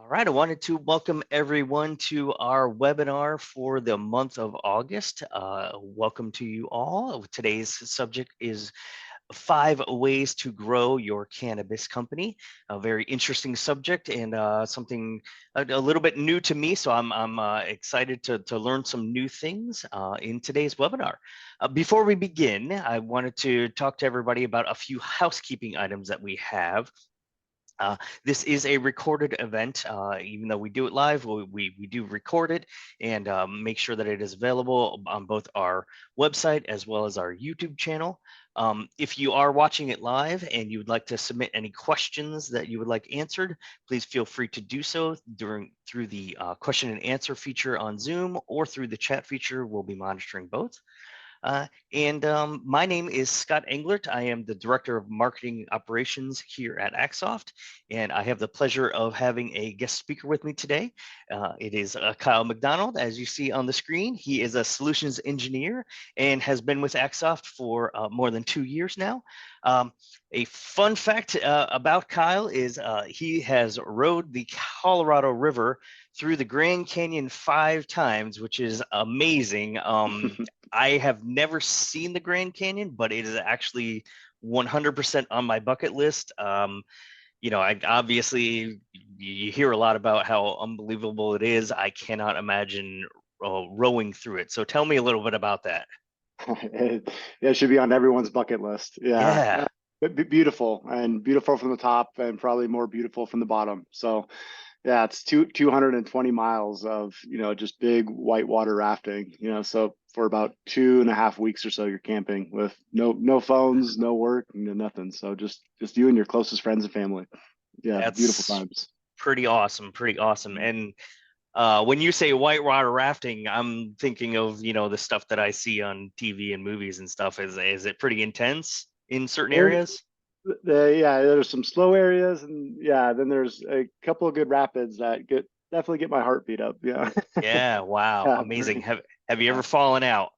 right, I wanted to welcome everyone to our webinar for the month of August. Welcome to you all. Today's subject is 5 ways to grow your cannabis company. A very interesting subject and something a little bit new to me. So I'm excited to learn some new things in today's webinar. Before we begin, I wanted to talk to everybody about a few housekeeping items that we have. This is a recorded event. Even though we do it live, we do record it and make sure that it is available on both our website as well as our YouTube channel. If you are watching it live and you would like to submit any questions that you would like answered, please feel free to do so through the question and answer feature on Zoom or through the chat feature. We'll be monitoring both. And my name is Scott Englert. I am the Director of Marketing Operations here at Axsoft, and I have the pleasure of having a guest speaker with me today. It is Kyle McDonald, as you see on the screen. He is a solutions engineer and has been with Axsoft for more than 2 years now. A fun fact about Kyle is he has rode the Colorado River through the Grand Canyon 5 times, which is amazing. I have never seen the Grand Canyon, but it is actually 100% on my bucket list. I obviously you hear a lot about how unbelievable it is. I cannot imagine rowing through it. So tell me a little bit about that. It should be on everyone's bucket list. Yeah. Yeah, But beautiful and beautiful from the top and probably more beautiful from the bottom. So yeah, it's 220 miles of, just big whitewater rafting, so for about 2.5 weeks or so, you're camping with no phones, no work, nothing. So just you and your closest friends and family. Yeah, beautiful that's times. pretty awesome, pretty awesome. And when you say whitewater rafting, I'm thinking of, the stuff that I see on TV and movies and stuff. Is it pretty intense in certain There, areas? yeah, there's some slow areas, and yeah, then there's a couple of good rapids that definitely get my heartbeat up. Yeah. Yeah, wow, Yeah, amazing. Have you yeah. ever fallen out?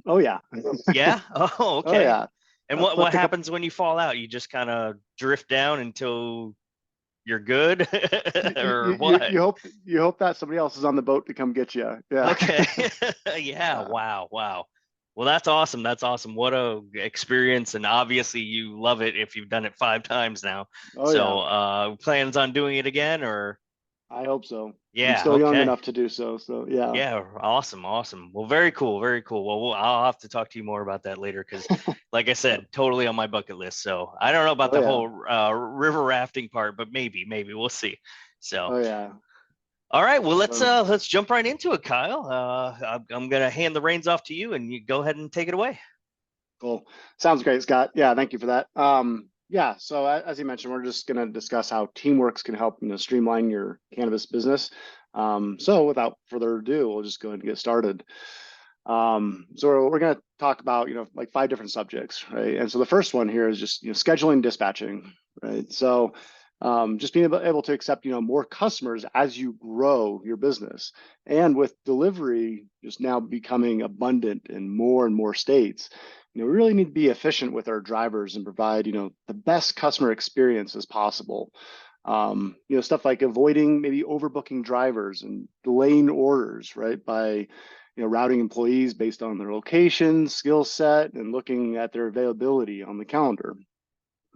Oh yeah. Yeah? Oh, Oh okay. yeah. And I've what flipped a couple. happens when you fall out? You just kind of drift down until you're good or what? You hope that somebody else is on the boat to come get you. Yeah. Okay. Yeah, Yeah. wow, wow. Well, that's awesome. That's awesome. What a experience. And obviously you love it if you've done it 5 times now. Oh So, yeah. plans on doing it again or I hope so. I'm yeah, still young okay. enough to do so. So yeah. Yeah, awesome, awesome. Well, very cool, very cool. Well, I'll have to talk to you more about that later because, like I Yep. said, totally on my bucket list. So I don't know about Oh the yeah. whole river rafting part, but maybe we'll see. So, Oh yeah. all right, well So let's jump right into it, Kyle. I'm gonna hand the reins off to you, and you go ahead and take it away. cool. Sounds great, Scott. Yeah, thank you for that. Yeah, so as you mentioned, we're just going to discuss how Teamworks can help, streamline your cannabis business. So without further ado, we'll just go ahead and get started. So we're going to talk about, like 5 different subjects, right? And so the first one here is just, scheduling, dispatching, right? So just being able to accept, more customers as you grow your business. And with delivery just now becoming abundant in more and more states, we really need to be efficient with our drivers and provide, the best customer experience as possible. Stuff like avoiding maybe overbooking drivers and delaying orders, right? By, routing employees based on their location, skill set, and looking at their availability on the calendar.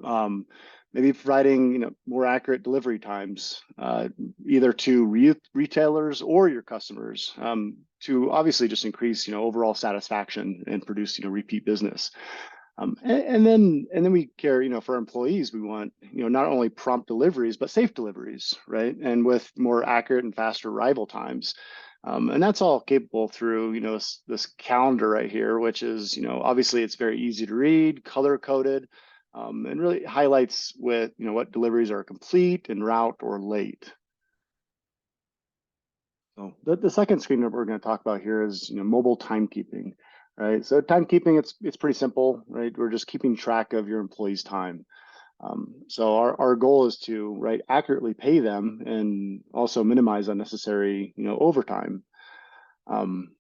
Um, Maybe providing, more accurate delivery times, either to retailers or your customers, to obviously just increase, overall satisfaction and produce, repeat business. And then we care, for our employees, we want, not only prompt deliveries, but safe deliveries, right? And with more accurate and faster arrival times. And that's all capable through, this calendar right here, which is, obviously it's very easy to read, color coded, and really highlights with, what deliveries are complete, en route, or late. So the second screen that we're going to talk about here is, mobile timekeeping, right? So timekeeping, it's pretty simple, right? We're just keeping track of your employees' time. So our goal is to, right, accurately pay them and also minimize unnecessary, overtime.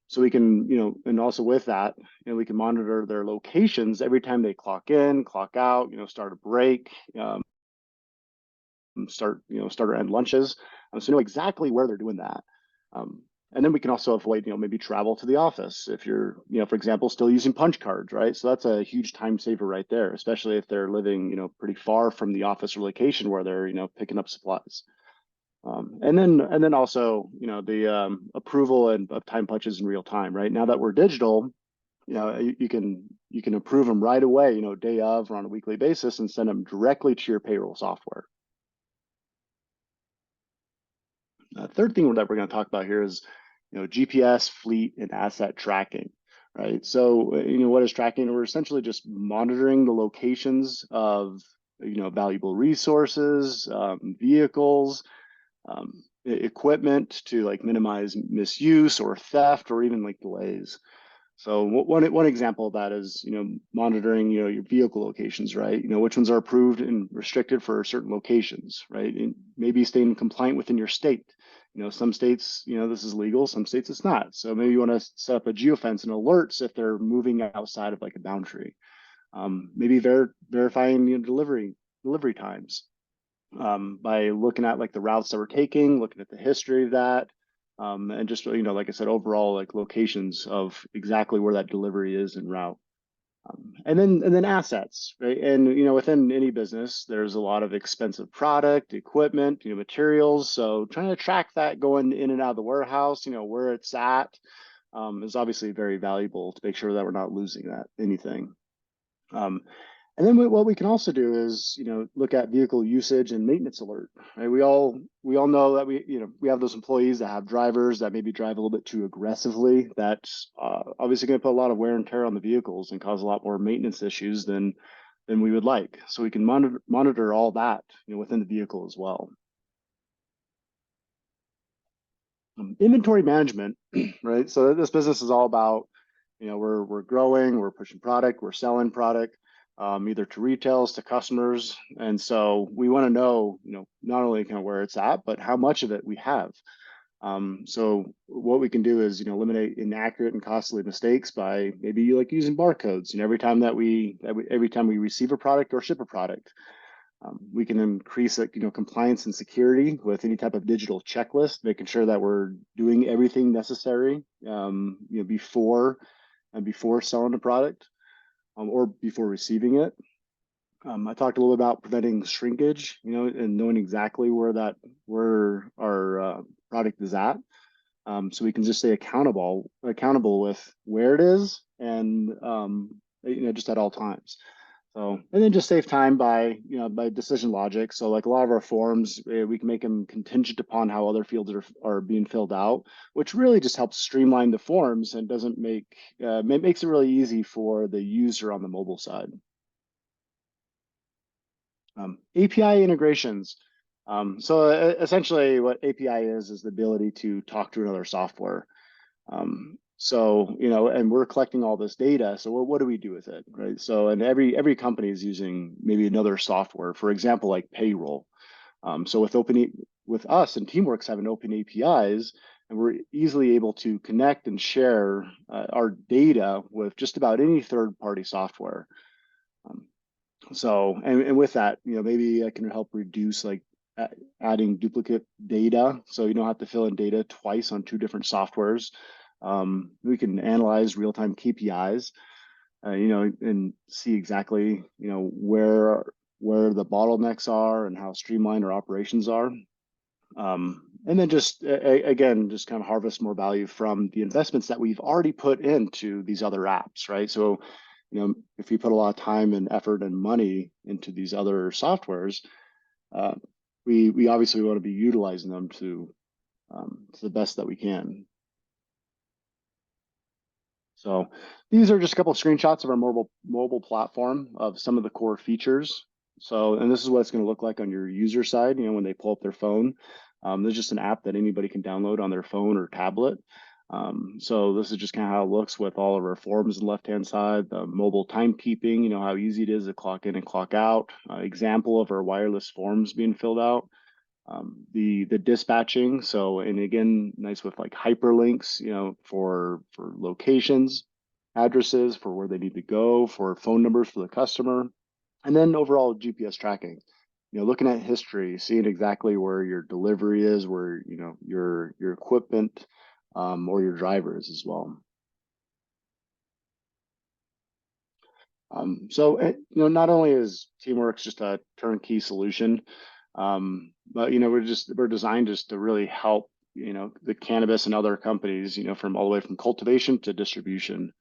So we can, and also with that, we can monitor their locations every time they clock in, clock out, start a break, start or end lunches, so know exactly where they're doing that. Um, and then we can also avoid, maybe travel to the office if you're, for example, still using punch cards, right? So that's a huge time saver right there, especially if they're living, pretty far from the office or location where they're, picking up supplies. And then also, the approval and of time punches in real time, right? Now that we're digital, you can approve them right away, day of or on a weekly basis and send them directly to your payroll software. Third thing that we're going to talk about here is, GPS, fleet, and asset tracking, right? So, what is tracking? We're essentially just monitoring the locations of, valuable resources, vehicles, equipment to like minimize misuse or theft or even like delays. So one example of that is, monitoring, your vehicle locations, right? Which ones are approved and restricted for certain locations, right? And maybe staying compliant within your state. Some states, this is legal, some states it's not. So maybe you want to set up a geofence and alerts if they're moving outside of like a boundary. Maybe verifying, delivery times, by looking at like the routes that we're taking, looking at the history of that, and just, like I said, overall like locations of exactly where that delivery is en route. And then assets, right? And within any business, there's a lot of expensive product, equipment, materials. So trying to track that going in and out of the warehouse, where it's at, is obviously very valuable to make sure that we're not losing anything. Um, and then what we can also do is, look at vehicle usage and maintenance alert. Right? We all know that we have those employees that have drivers that maybe drive a little bit too aggressively. That's obviously going to put a lot of wear and tear on the vehicles and cause a lot more maintenance issues than we would like. So we can monitor all that, within the vehicle as well. Inventory management, right? So this business is all about, we're growing, we're pushing product, we're selling product, either to retails to customers, and so we want to know, not only kind of where it's at, but how much of it we have. So what we can do is, eliminate inaccurate and costly mistakes by maybe like using barcodes. Every time we receive a product or ship a product, we can increase compliance and security with any type of digital checklist, making sure that we're doing everything necessary, before selling a product, or before receiving it. I talked a little about preventing shrinkage, and knowing exactly where our product is at, so we can just stay accountable with where it is, and just at all times. So, and then just save time by decision logic. So like a lot of our forms, we can make them contingent upon how other fields are being filled out, which really just helps streamline the forms and doesn't makes it really easy for the user on the mobile side. API integrations. So essentially what API is the ability to talk to another software. So, and we're collecting all this data. So what do we do with it, right? So, and every company is using maybe another software, for example, like payroll. So with us and Teamworks having open APIs, and we're easily able to connect and share our data with just about any third-party software. So, and with that, maybe I can help reduce like adding duplicate data, so you don't have to fill in data twice on two different softwares. We can analyze real-time KPIs, and see exactly, where the bottlenecks are and how streamlined our operations are. And then just again, just kind of harvest more value from the investments that we've already put into these other apps, right? So, if you put a lot of time and effort and money into these other softwares, uh, we obviously want to be utilizing them to the best that we can. So these are just a couple of screenshots of our mobile platform of some of the core features. So, and this is what it's going to look like on your user side, when they pull up their phone. There's just an app that anybody can download on their phone or tablet. So this is just kind of how it looks with all of our forms on the left-hand side, the mobile timekeeping, how easy it is to clock in and clock out, example of our wireless forms being filled out. The dispatching, so, and again, nice with like hyperlinks, for locations, addresses for where they need to go, for phone numbers for the customer, and then overall GPS tracking. looking at history, seeing exactly where your delivery is, where, your equipment, or your drivers as well. Not only is Teamworks just a turnkey solution, but we're designed just to really help, the cannabis and other companies, from all the way from cultivation to distribution.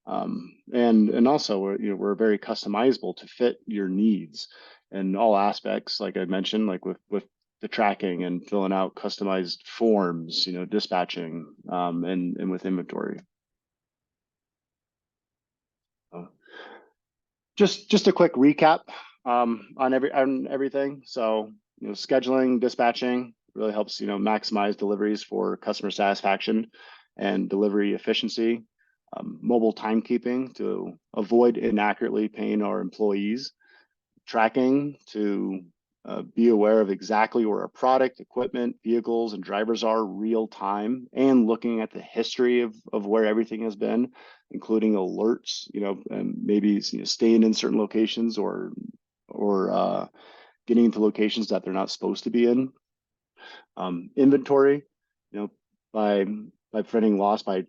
And also we're very customizable to fit your needs in all aspects, like I mentioned, like with the tracking and filling out customized forms, dispatching, and with inventory. So just a quick recap on everything. So scheduling, dispatching really helps maximize deliveries for customer satisfaction and delivery efficiency. Mobile timekeeping to avoid inaccurately paying our employees. Tracking to be aware of exactly where our product, equipment, vehicles, and drivers are real time, and looking at the history of where everything has been, including alerts, and maybe staying in certain locations or getting into locations that they're not supposed to be in. Inventory, you know, by preventing loss by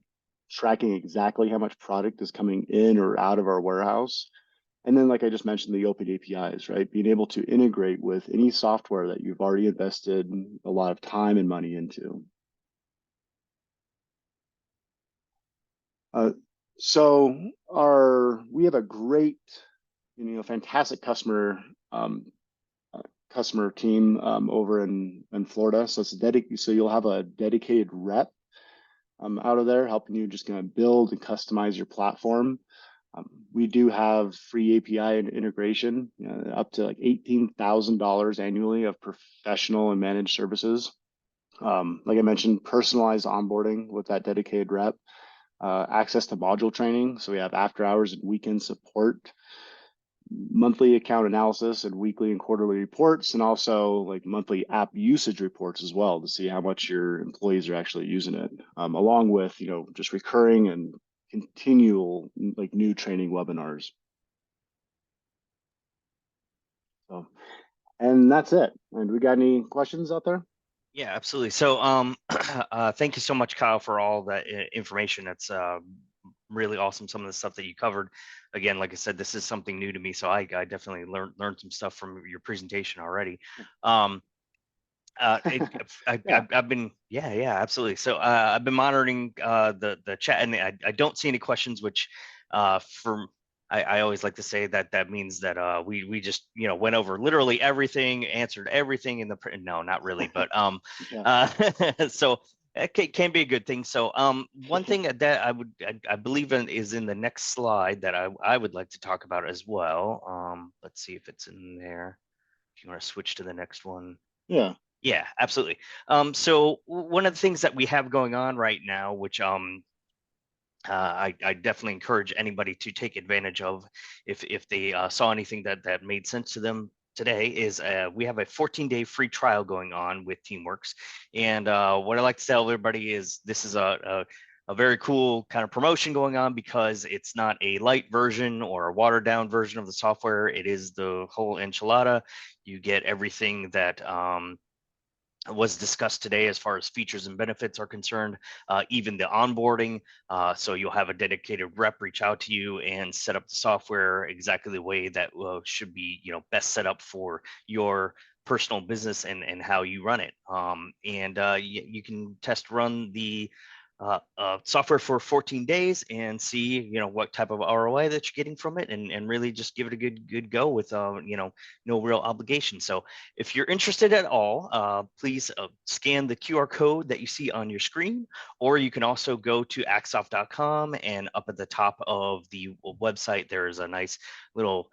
tracking exactly how much product is coming in or out of our warehouse. And then, like I just mentioned, the open APIs, right? Being able to integrate with any software that you've already invested a lot of time and money into. Uh, so we have a great, fantastic um, customer team over in Florida. So so you'll have a dedicated rep out of there helping you just build and customize your platform. We do have free API and integration, up to like $18,000 annually of professional and managed services. Like I mentioned, personalized onboarding with that dedicated rep, access to module training. So we have after hours and weekend support, monthly account analysis and weekly and quarterly reports, and also like monthly app usage reports as well to see how much your employees are actually using it, along with just recurring and continual like new training webinars. So, and that's it. And we got any questions out there? Yeah, absolutely. So, thank you so much, Kyle, for all that information. That's really awesome. Some of the stuff that you covered. Again, like I said, this is something new to me, so I definitely learned some stuff from your presentation already. Um, Yeah. I've been, yeah, absolutely. So I've been monitoring the chat, and I don't see any questions, which for I always like to say that that means that we just went over literally everything, answered everything in the no, not really, but Yeah. uh, so it can be a good thing. So one thing that I believe in is in the next slide that I would like to talk about as well. Let's see if it's in there. If you want to switch to the next one. Yeah. Yeah, absolutely. So one of the things that we have going on right now, which I definitely encourage anybody to take advantage of if they saw anything that made sense to them today, is we have a 14-day free trial going on with Teamworks. And what I like to tell everybody is this is a very cool kind of promotion going on, because it's not a light version or a watered down version of the software. It is the whole enchilada. You get everything that was discussed today as far as features and benefits are concerned, even the onboarding. So you'll have a dedicated rep reach out to you and set up the software exactly the way that should be, best set up for your personal business and how you run it. And you can test run the software for 14 days and see, what type of ROI that you're getting from it, and really just give it a good go with, no real obligation. So if you're interested at all, please scan the QR code that you see on your screen, or you can also go to axoff.com, and up at the top of the website, there is a nice little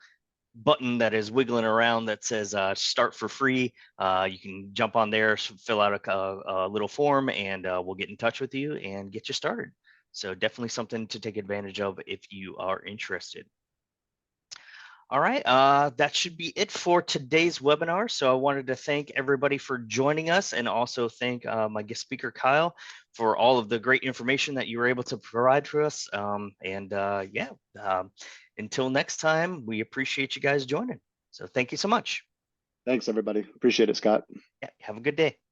button that is wiggling around that says start for free. You can jump on there, fill out a little form, and we'll get in touch with you and get you started. So definitely something to take advantage of if you are interested. All right, that should be it for today's webinar. So I wanted to thank everybody for joining us, and also thank my guest speaker, Kyle, for all of the great information that you were able to provide for us. Until next time, we appreciate you guys joining. So thank you so much. Thanks, everybody. Appreciate it, Scott. Yeah, have a good day.